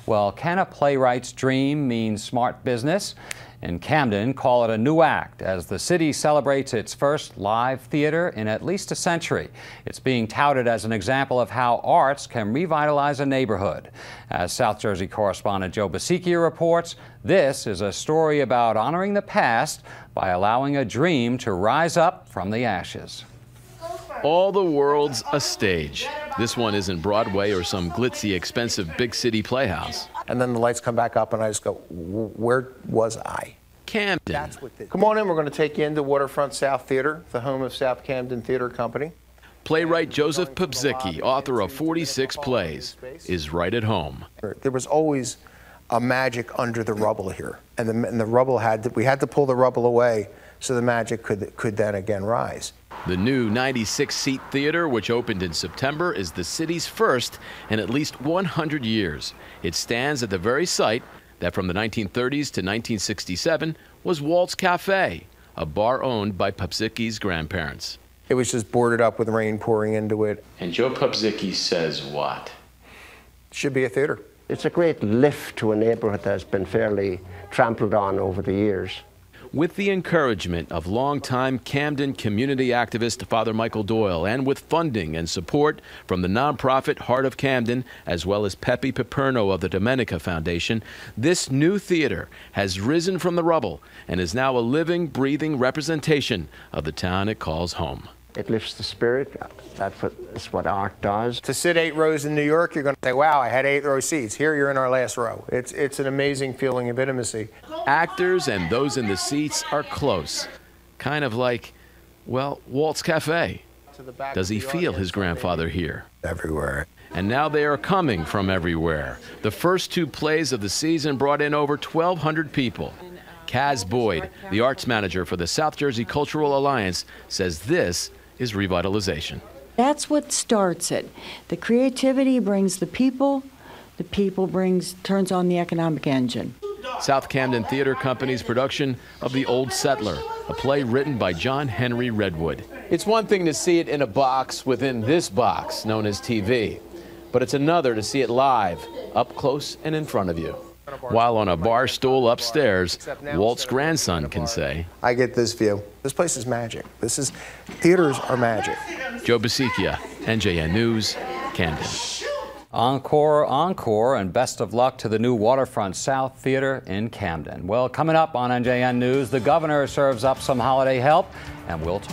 Well, can a playwright's dream mean smart business? In Camden, call it a new act as the city celebrates its first live theater in at least a century. It's being touted as an example of how arts can revitalize a neighborhood. As South Jersey correspondent Joe Bisicchia reports, this is a story about honoring the past by allowing a dream to rise up from the ashes. All the world's a stage. This one isn't Broadway or some glitzy, expensive big city playhouse. And then the lights come back up and I just go, where was I? Camden. Come on in, we're going to take you into Waterfront South Theatre, the home of South Camden Theatre Company. Playwright Joseph Paprzycki, author of 46 plays, is right at home. There was always a magic under the rubble here. And the rubble we had to pull the rubble away so the magic could then again rise. The new 96-seat theater, which opened in September, is the city's first in at least 100 years. It stands at the very site that from the 1930s to 1967 was Walt's Cafe, a bar owned by Paprzycki's grandparents. It was just boarded up with rain pouring into it. And Joe Paprzycki says what? Should be a theater. It's a great lift to a neighborhood that's been fairly trampled on over the years. With the encouragement of longtime Camden community activist Father Michael Doyle, and with funding and support from the nonprofit Heart of Camden, as well as Pepe Paperno of the Domenica Foundation, this new theater has risen from the rubble and is now a living, breathing representation of the town it calls home. It lifts the spirit. That's what art does. To sit 8 rows in New York, you're going to say, wow, I had 8 row seats. Here you're in our last row. It's an amazing feeling of intimacy. Actors and those in the seats are close. Kind of like, well, Walt's Cafe. Does he feel his grandfather here? Everywhere. And now they are coming from everywhere. The first 2 plays of the season brought in over 1,200 people. Kaz Boyd, the arts manager for the South Jersey Cultural Alliance, says this is revitalization. That's what starts it. The creativity brings the people turns on the economic engine. South Camden Theatre Company's production of The Old Settler, a play written by John Henry Redwood. It's one thing to see it in a box within this box known as TV, but it's another to see it live, up close and in front of you. While on a bar stool upstairs, Walt's grandson can say, I get this view. This place is magic. Theaters are magic. Joe Bisicchia, NJN News, Camden. Encore, encore, and best of luck to the new Waterfront South Theatre in Camden. Well, coming up on NJN News, the governor serves up some holiday help, and we'll talk.